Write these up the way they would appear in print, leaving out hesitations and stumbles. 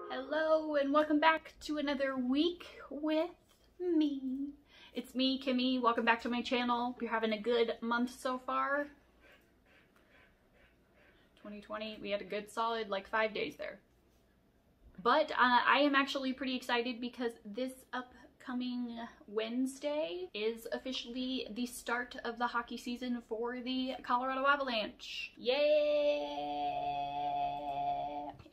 Hello and welcome back to another week with me. It's me, Kimmy. Welcome back to my channel. Hope you're having a good month so far. 2020, we had a good solid like 5 days there. But I am actually pretty excited because this upcoming Wednesday is officially the start of the hockey season for the Colorado Avalanche. Yay!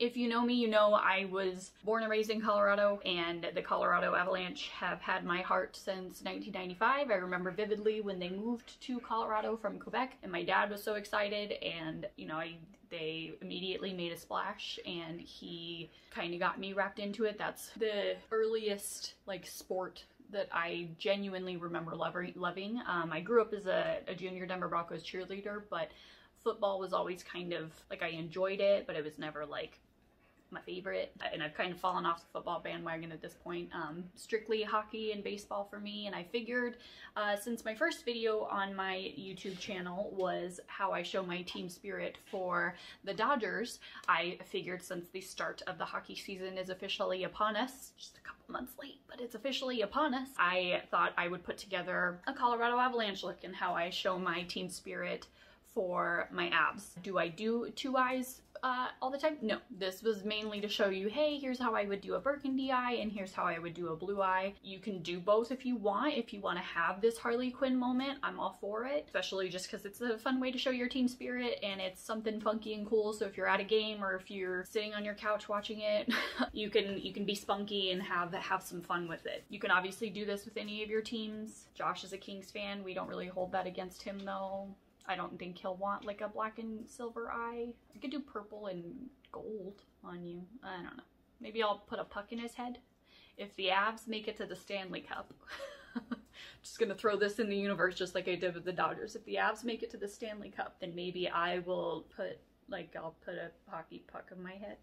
If you know me, you know I was born and raised in Colorado, and the Colorado Avalanche have had my heart since 1995. I remember vividly when they moved to Colorado from Quebec, and my dad was so excited, and you know, they immediately made a splash, and he kind of got me wrapped into it. That's the earliest like sport that I genuinely remember loving. I grew up as a junior Denver Broncos cheerleader, but football was always kind of like, I enjoyed it, but it was never like my favorite, and I've kind of fallen off the football bandwagon at this point. Strictly hockey and baseball for me, and I figured since my first video on my YouTube channel was how I show my team spirit for the Dodgers, I figured since the start of the hockey season is officially upon us, just a couple months late, but it's officially upon us, I thought I would put together a Colorado Avalanche look and how I show my team spirit for my abs. Do I do two eyes all the time? No. This was mainly to show you, hey, here's how I would do a burgundy eye and here's how I would do a blue eye. You can do both if you want. If you want to have this Harley Quinn moment, I'm all for it, especially just because it's a fun way to show your team spirit and it's something funky and cool. So if you're at a game or if you're sitting on your couch watching it, you can be spunky and have some fun with it. You can obviously do this with any of your teams. Josh is a Kings fan. We don't really hold that against him though. I don't think he'll want like a black and silver eye. I could do purple and gold on you. I don't know. Maybe I'll put a puck in his head. If the Avs make it to the Stanley Cup, just gonna throw this in the universe just like I did with the Dodgers. If the Avs make it to the Stanley Cup, then maybe I will put, like, I'll put a hockey puck on my head.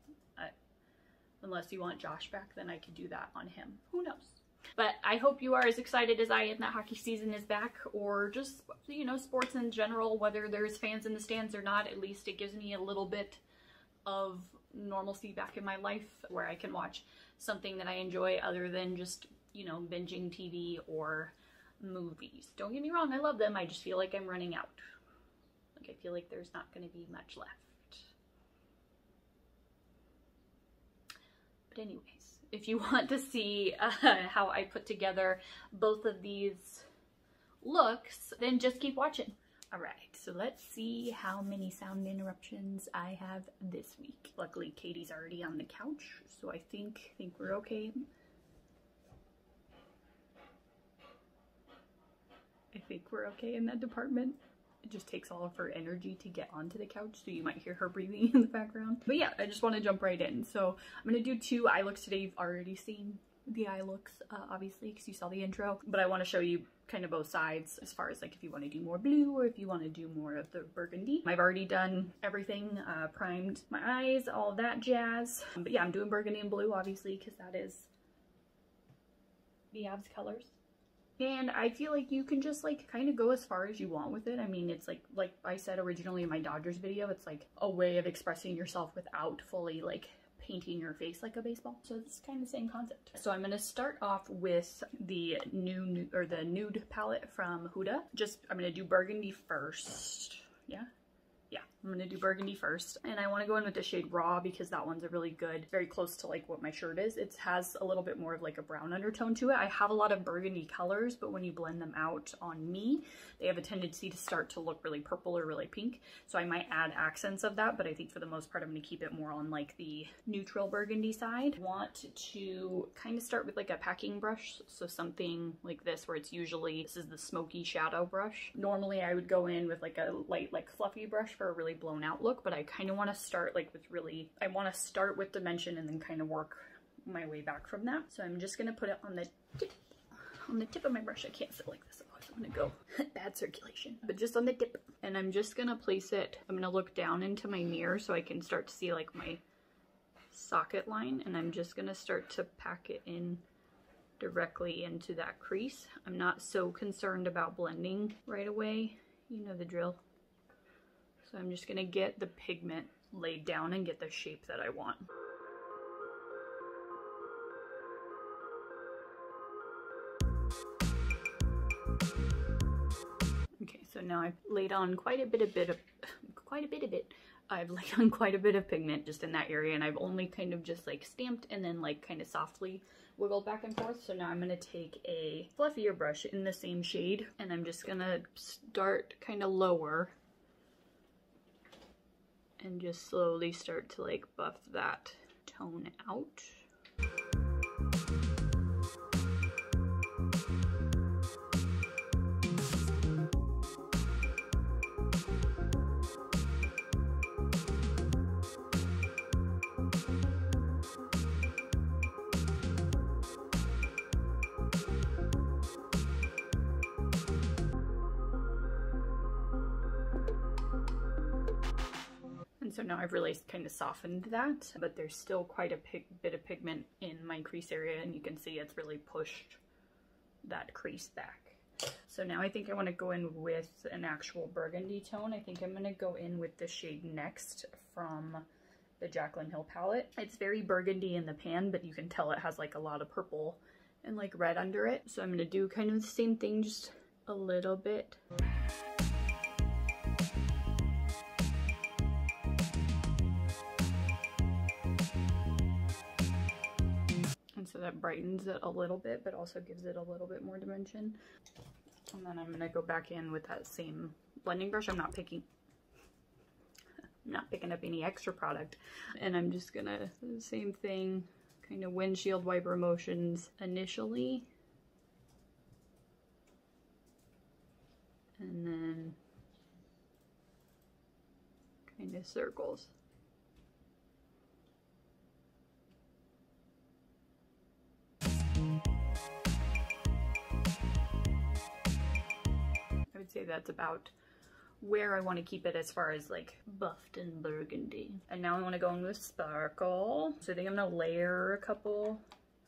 Unless you want Josh back, then I could do that on him. Who knows? But I hope you are as excited as I am that hockey season is back, or just, you know, sports in general, whether there's fans in the stands or not. At least it gives me a little bit of normalcy back in my life where I can watch something that I enjoy other than just, you know, binging TV or movies. Don't get me wrong, I love them. I just feel like I'm running out. Like, I feel like there's not going to be much left. But anyways, if you want to see how I put together both of these looks, then just keep watching. All right, so let's see how many sound interruptions I have this week. Luckily, Katie's already on the couch, so I think we're okay. I think we're okay in that department. It just takes all of her energy to get onto the couch, so you might hear her breathing in the background. But yeah, I just want to jump right in. So I'm going to do two eye looks today. You've already seen the eye looks, obviously, because you saw the intro. But I want to show you kind of both sides as far as like if you want to do more blue or if you want to do more of the burgundy. I've already done everything, primed my eyes, all of that jazz. But yeah, I'm doing burgundy and blue, obviously, because that is the Avs colors. And I feel like you can just like kind of go as far as you want with it. I mean, it's like I said originally in my Dodgers video, it's like a way of expressing yourself without fully like painting your face like a baseball. So it's kind of the same concept. So I'm going to start off with the nude palette from Huda. I'm going to do burgundy first. Yeah, I'm going to do burgundy first. And I want to go in with the shade Raw because that one's a really good, very close to like what my shirt is. It has a little bit more of like a brown undertone to it. I have a lot of burgundy colors, but when you blend them out on me, they have a tendency to start to look really purple or really pink. So I might add accents of that, but I think for the most part, I'm going to keep it more on like the neutral burgundy side. I want to kind of start with like a packing brush. So something like this, where it's usually, this is the smoky shadow brush. Normally I would go in with like a light, like fluffy brush for a really blown out look, but I kind of want to start like with I want to start with dimension and then kind of work my way back from that. So I'm just going to put it on the tip of my brush. I can't sit like this, otherwise I'm going to go bad circulation, but just on the tip. And I'm just going to place it, I'm going to look down into my mirror so I can start to see like my socket line, and I'm just going to start to pack it in directly into that crease. I'm not so concerned about blending right away. You know the drill. So I'm just gonna get the pigment laid down and get the shape that I want. So now I've laid on quite a bit of I've laid on quite a bit of pigment just in that area, and I've only kind of just like stamped and then like kind of softly wiggled back and forth. So now I'm gonna take a fluffier brush in the same shade, and I'm just gonna start kind of lower and just slowly start to like buff that tone out. So now I've really kind of softened that, but there's still quite a bit of pigment in my crease area, and you can see it's really pushed that crease back. So now I think I want to go in with an actual burgundy tone. I think I'm going to go in with the shade Next from the Jaclyn Hill palette. It's very burgundy in the pan, but you can tell it has like a lot of purple and like red under it. So I'm going to do kind of the same thing, just a little bit. And so that brightens it a little bit, but also gives it a little bit more dimension. And then I'm going to go back in with that same blending brush. I'm not picking up any extra product. And I'm just going to do the same thing, kind of windshield wiper motions initially. And then kind of circles. I would say that's about where I want to keep it as far as like buffed and burgundy. And now I want to go in with sparkle. So I think I'm going to layer a couple.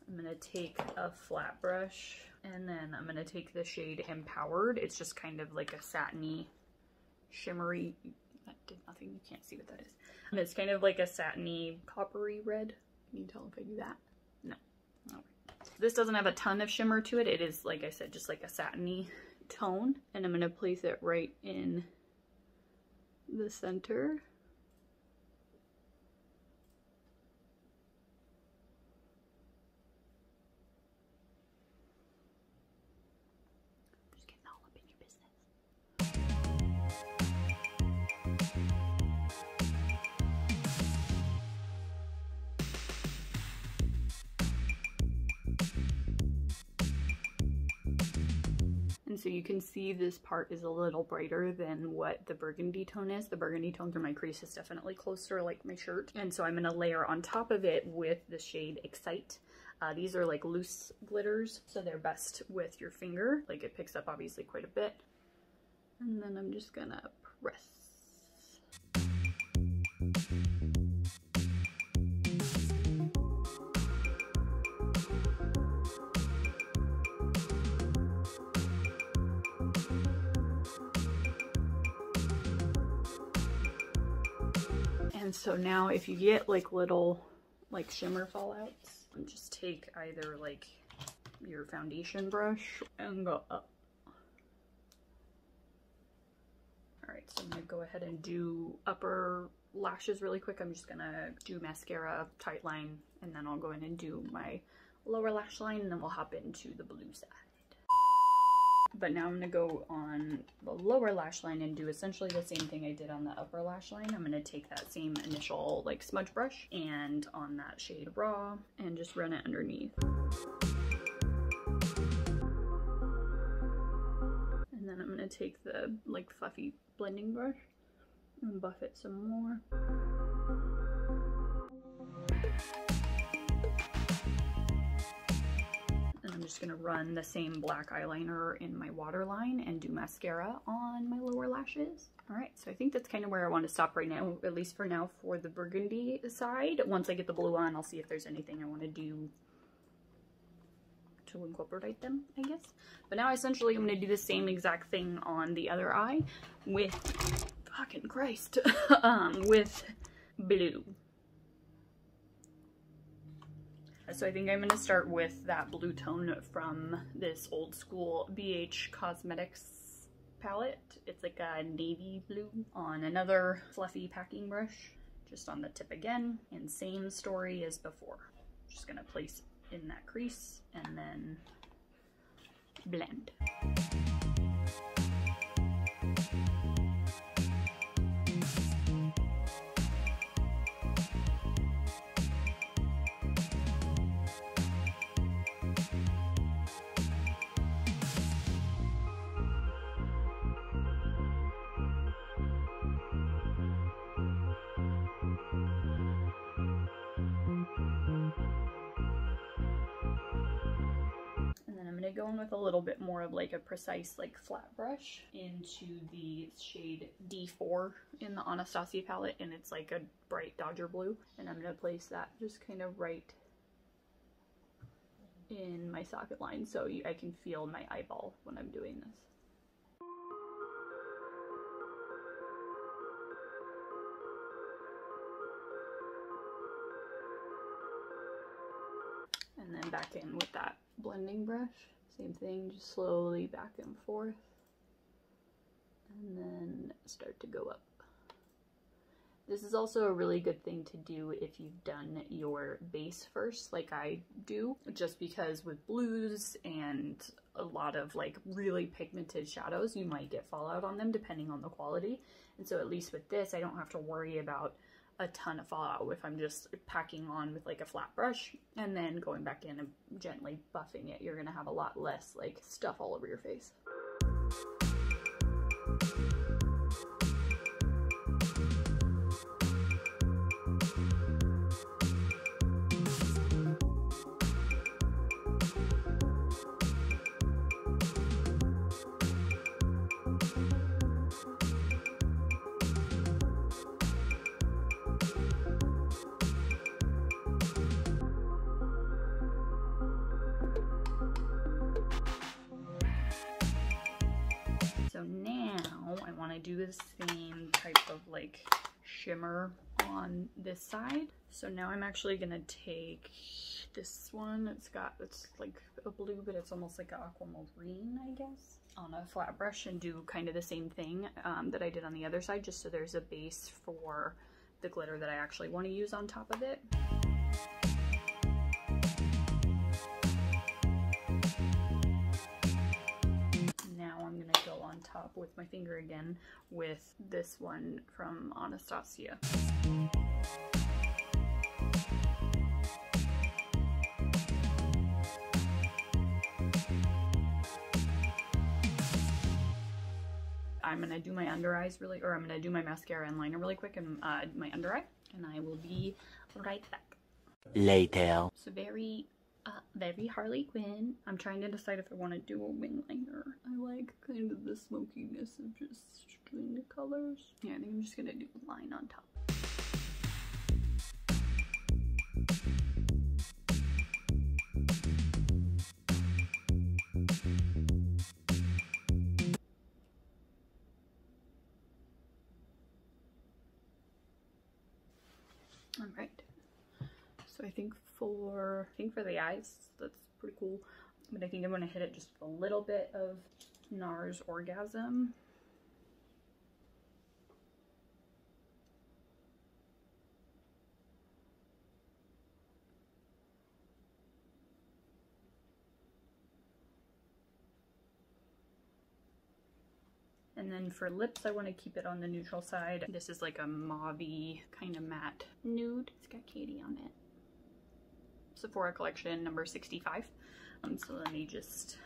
I'm going to take a flat brush, and then I'm going to take the shade Empowered. It's just kind of like a satiny, shimmery, that did nothing, you can't see what that is. And it's kind of like a satiny, coppery red. Can you tell if I do that? No. Okay. This doesn't have a ton of shimmer to it. It is, like I said, just like a satiny tone. And I'm going to place it right in the center. Just getting all up in your business. And so you can see this part is a little brighter than what the burgundy tone is. The burgundy tone through my crease is definitely closer like my shirt. And so I'm going to layer on top of it with the shade Excite. These are like loose glitters, so they're best with your finger. Like it picks up obviously quite a bit. And then I'm just going to press. And so now if you get like little like shimmer fallouts, just take either like your foundation brush and go up. Alright, so I'm going to go ahead and do upper lashes really quick. I'm just going to do mascara, tight line, and then I'll go in and do my lower lash line, and then we'll hop into the blue side. But now I'm going to go on the lower lash line and do essentially the same thing I did on the upper lash line. I'm going to take that same initial like smudge brush and on that shade Raw and just run it underneath. And then I'm going to take the like fluffy blending brush and buff it some more. I'm just going to run the same black eyeliner in my waterline and do mascara on my lower lashes. Alright, so I think that's kind of where I want to stop right now, at least for now for the burgundy side. Once I get the blue on, I'll see if there's anything I want to do to incorporate them, I guess. But now essentially I'm going to do the same exact thing on the other eye with, fucking Christ, with blue. So I think I'm going to start with that blue tone from this old school BH Cosmetics palette. It's like a navy blue on another fluffy packing brush, just on the tip again, and same story as before. Just gonna place it in that crease and then blend. Go in with a little bit more of like a precise like flat brush into the shade D4 in the Anastasia palette, and it's like a bright Dodger blue, and I'm gonna place that just kind of right in my socket line so I can feel my eyeball when I'm doing this. And then back in with that blending brush. Same thing, just slowly back and forth, and then start to go up. This is also a really good thing to do if you've done your base first, like I do, just because with blues and a lot of like really pigmented shadows, you might get fallout on them depending on the quality. And so at least with this, I don't have to worry about a ton of fallout if I'm just packing on with like a flat brush and then going back in and gently buffing it. You're gonna have a lot less like stuff all over your face. So now I want to do the same type of like shimmer on this side. So now I'm actually gonna take this one. It's like a blue, but it's almost like an aquamarine, I guess, on a flat brush, and do kind of the same thing that I did on the other side, just so there's a base for the glitter that I actually want to use on top of it. On top with my finger again with this one from Anastasia. I'm gonna do my under eyes I'm gonna do my mascara and liner really quick, and my under eye, and I will be right back. Later. So very Harley Quinn. I'm trying to decide if I want to do a wing liner. I like kind of the smokiness of just doing the colors. Yeah, I think I'm just gonna do a line on top. All right. So I think for the eyes, that's pretty cool. But I think I'm gonna hit it just a little bit of NARS Orgasm. And then for lips, I want to keep it on the neutral side. This is like a mauve-y kind of matte nude. It's got Katie on it. Sephora collection number 65. So let me just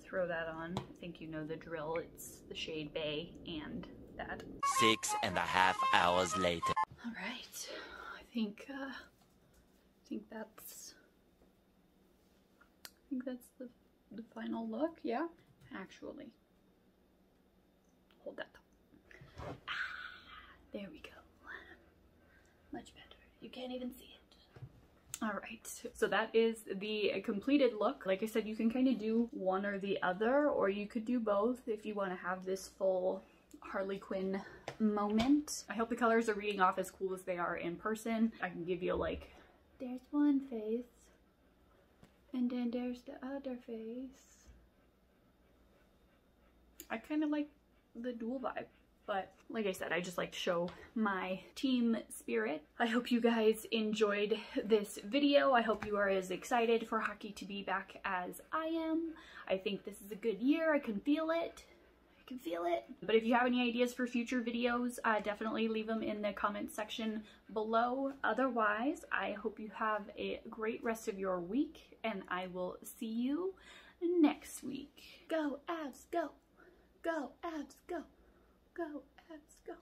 throw that on. I think you know the drill. It's the shade Bay and that. 6.5 hours later. All right, I think that's the final look. Yeah, actually, hold that. There we go. Much better. You can't even see it. All right, so that is the completed look. Like I said, you can kind of do one or the other, or you could do both if you want to have this full Harley Quinn moment. I hope the colors are reading off as cool as they are in person. I can give you like, there's one face, and then there's the other face. I kind of like the dual vibe. But like I said, I just like to show my team spirit. I hope you guys enjoyed this video. I hope you are as excited for hockey to be back as I am. I think this is a good year. I can feel it. I can feel it. But if you have any ideas for future videos, definitely leave them in the comments section below. Otherwise, I hope you have a great rest of your week, and I will see you next week. Go Avs, go! Go Avs, go! Go Avs, go!